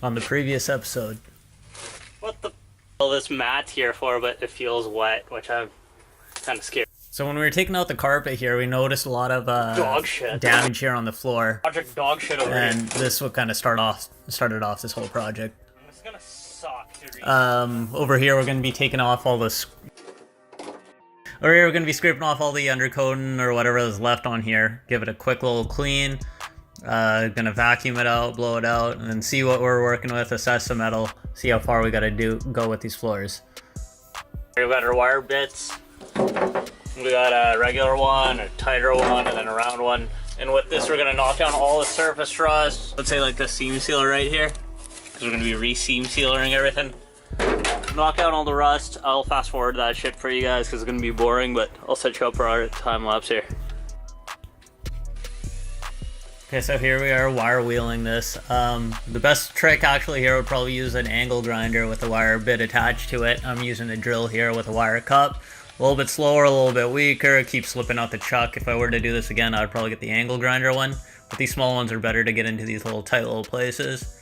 on the previous episode. What the all this mat's here for, but it feels wet, which I'm kind of scared. So when we were taking out the carpet here, we noticed a lot of dog shit damage here on the floor. Project dog shit over here. And this would kind of started off this whole project. It's gonna suck to read. Over here we're gonna be taking off all this. Over here we're gonna be scraping off all the undercoating or whatever is left on here. Give it a quick little clean. Gonna vacuum it out, blow it out, and then see what we're working with, assess the metal, see how far we gotta go with these floors. We've got our wire bits. We got a regular one, a tighter one, and then a round one. And with this, we're gonna knock down all the surface rust. Let's say like the seam sealer right here, because we're gonna be re-seam sealing everything. Knock out all the rust. I'll fast forward that shit for you guys because it's gonna be boring, but I'll set you up for our time lapse here. Okay, so here we are wire wheeling this. The best trick actually here would probably use an angle grinder with a wire bit attached to it. I'm using a drill here with a wire cup. A little bit slower, a little bit weaker, keep slipping out the chuck. If I were to do this again, I'd probably get the angle grinder one. But these small ones are better to get into these little tight little places.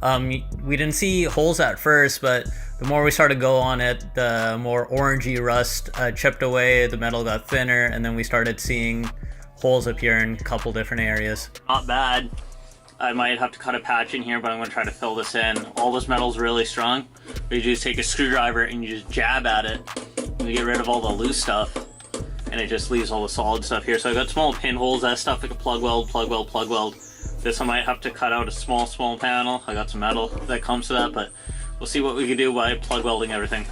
We didn't see holes at first, but the more we started to go on it, the more orangey rust chipped away, the metal got thinner, and then we started seeing holes up here in a couple different areas. Not bad. I might have to cut a patch in here, but I'm going to try to fill this in. All this metal's really strong. You just take a screwdriver and you just jab at it. And you get rid of all the loose stuff. And it just leaves all the solid stuff here. So I got small pinholes, that stuff like a plug weld, plug weld, plug weld. This I might have to cut out a small panel. I got some metal that comes to that, but we'll see what we can do by plug welding everything.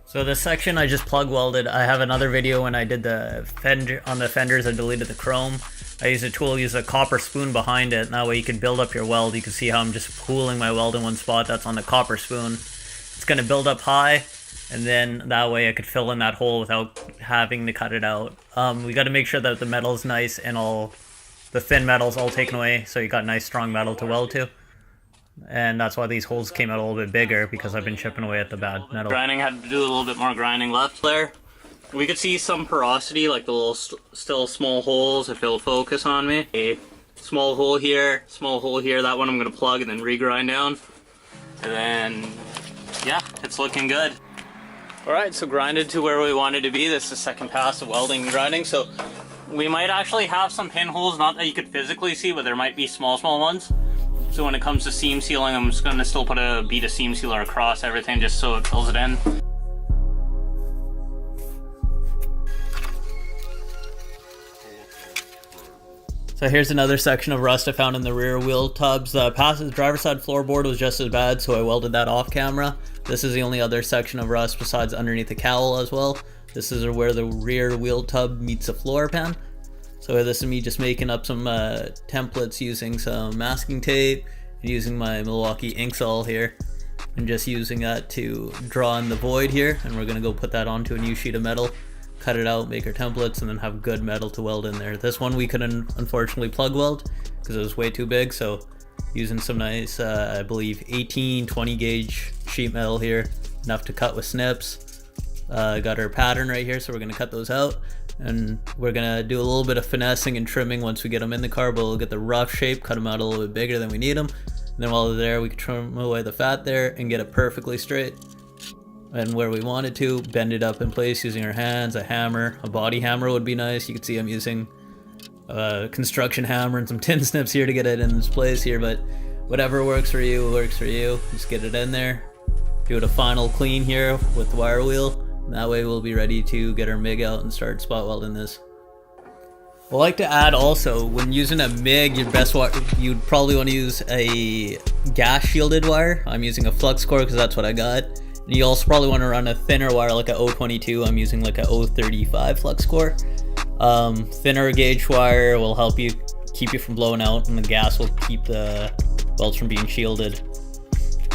So this section I just plug welded. I have another video when I did the fender on the fenders. I deleted the chrome. I used a tool, use a copper spoon behind it, and that way you can build up your weld. You can see how I'm just pooling my weld in one spot. That's on the copper spoon. It's going to build up high, and then that way I could fill in that hole without having to cut it out. We got to make sure that the metal's nice and all the thin metal's all taken away, so you got nice strong metal to weld to. And that's why these holes came out a little bit bigger, because I've been chipping away at the bad metal. Grinding, had to do a little bit more grinding left there. We could see some porosity, like the little still small holes, if it'll focus on me. A small hole here, that one I'm going to plug and then regrind down. And then, yeah, it's looking good. Alright, so grinded to where we wanted to be. This is the second pass of welding and grinding. So we might actually have some pinholes, not that you could physically see, but there might be small ones. So when it comes to seam sealing, I'm just going to still put a bead of seam sealer across everything just so it fills it in. So here's another section of rust I found in the rear wheel tubs. The driver's side floorboard was just as bad, so I welded that off camera. This is the only other section of rust besides underneath the cowl as well. This is where the rear wheel tub meets the floor pan. So this is me just making up some templates using some masking tape and using my Milwaukee ink saw here, and just using that to draw in the void here. And we're gonna go put that onto a new sheet of metal, cut it out, make our templates, and then have good metal to weld in there. This one we couldn't unfortunately plug weld because it was way too big, so using some nice I believe 18-20 gauge sheet metal here, enough to cut with snips. Got our pattern right here, so we're gonna cut those out. And we're gonna do a little bit of finessing and trimming once we get them in the car, but we'll get the rough shape, cut them out a little bit bigger than we need them. And then while they're there, we can trim away the fat there and get it perfectly straight. And where we wanted to, bend it up in place using our hands, a hammer, a body hammer would be nice. You can see I'm using a construction hammer and some tin snips here to get it in this place here, but whatever works for you, works for you. Just get it in there, do it a final clean here with the wire wheel. That way we'll be ready to get our MIG out and start spot welding this. I'd like to add also, when using a MIG, you'd probably want to use a gas shielded wire. I'm using a flux core because that's what I got. And you also probably want to run a thinner wire like a 022. I'm using like a 035 flux core. Thinner gauge wire will help you keep you from blowing out, and the gas will keep the welds from being shielded.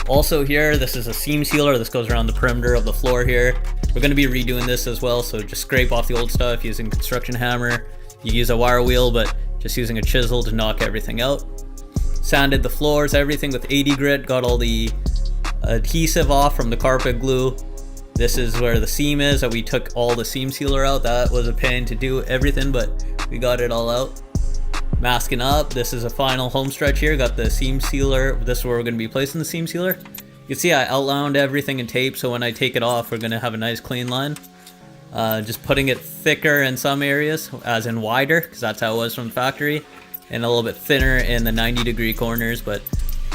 Also here, this is a seam sealer. This goes around the perimeter of the floor here. We're going to be redoing this as well, so just scrape off the old stuff using a construction hammer. You use a wire wheel, but just using a chisel to knock everything out. Sanded the floors, everything with 80 grit, got all the adhesive off from the carpet glue. This is where the seam is, that we took all the seam sealer out. That was a pain to do everything, but we got it all out. Masking up. This is a final home stretch here. Got the seam sealer. This is where we're going to be placing the seam sealer. You can see I outlined everything in tape, so when I take it off, we're going to have a nice clean line. Just putting it thicker in some areas, as in wider, because that's how it was from the factory, and a little bit thinner in the 90-degree corners, but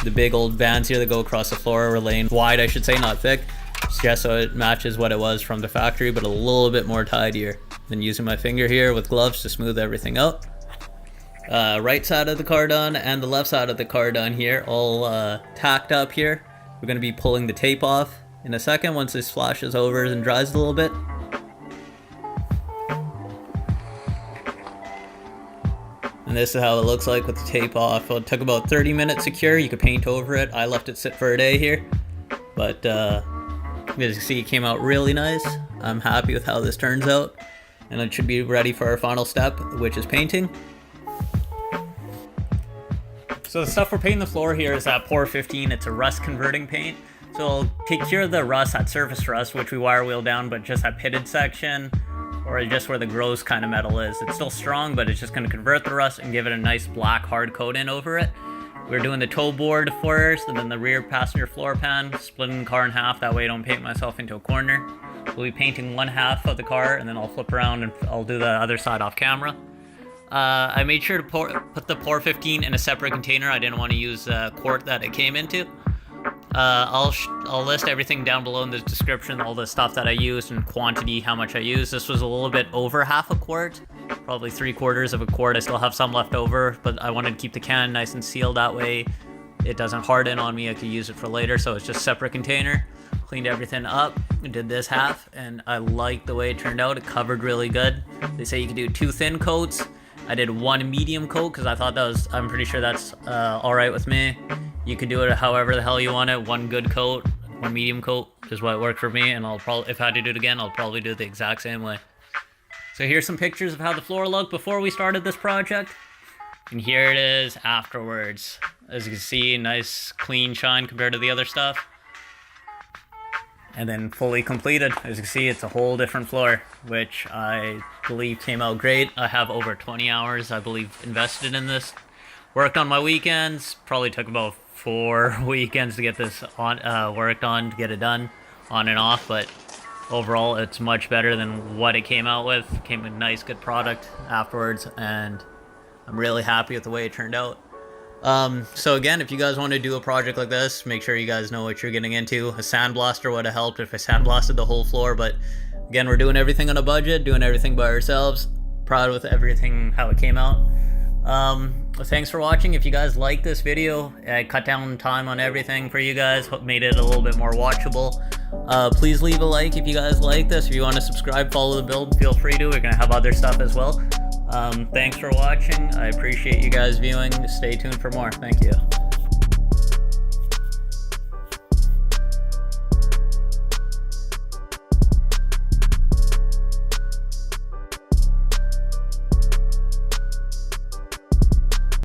the big old bands here that go across the floor are laying wide, I should say, not thick, just so it matches what it was from the factory, but a little bit more tidier. Then using my finger here with gloves to smooth everything out. Right side of the car done and the left side of the car done here, all tacked up here. We're going to be pulling the tape off in a second once this flashes over and dries a little bit. And this is how it looks like with the tape off. Well, it took about 30 minutes to cure. You could paint over it. I left it sit for a day here. But as you can see, it came out really nice. I'm happy with how this turns out. And it should be ready for our final step, which is painting. So the stuff we're painting the floor here is that Por 15. It's a rust converting paint. So it'll take care of the rust, that surface rust, which we wire wheel down, but just that pitted section, or just where the gross kind of metal is. It's still strong, but it's just going to convert the rust and give it a nice black hard coat in over it. We're doing the toe board first, and then the rear passenger floor pan, splitting the car in half, that way I don't paint myself into a corner. We'll be painting one half of the car, and then I'll flip around and I'll do the other side off camera. I made sure to put the Por 15 in a separate container. I didn't want to use the quart that it came into. I'll list everything down below in the description, all the stuff that I used and quantity, how much I used. This was a little bit over half a quart, probably 3/4 of a quart. I still have some left over, but I wanted to keep the can nice and sealed. That way it doesn't harden on me. I could use it for later, so it's just separate container. Cleaned everything up, did this half, and I like the way it turned out. It covered really good. They say you can do 2 thin coats. I did 1 medium coat because I thought that was, I'm pretty sure that's all right with me. You could do it however the hell you want it. 1 good coat, 1 medium coat is what worked for me, and I'll probably, if I had to do it again, I'll probably do it the exact same way. So here's some pictures of how the floor looked before we started this project, and here it is afterwards. As you can see, nice clean shine compared to the other stuff. And then fully completed. As you can see, it's a whole different floor, which I believe came out great. I have over 20 hours, I believe, invested in this. Worked on my weekends. Probably took about 4 weekends to get this worked on, to get it done, on and off. But overall, it's much better than what it came out with. Came with a nice, good product afterwards, and I'm really happy with the way it turned out. So again, if you guys want to do a project like this, make sure you guys know what you're getting into. A sandblaster would have helped if I sandblasted the whole floor, but again, we're doing everything on a budget, doing everything by ourselves. Proud with everything, how it came out. Thanks for watching. If you guys like this video, I cut down time on everything for you guys, made it a little bit more watchable. Please leave a like if you guys like this. If you want to subscribe, follow the build, feel free to. We're going to have other stuff as well. Thanks for watching. I appreciate you guys viewing. Stay tuned for more. Thank you.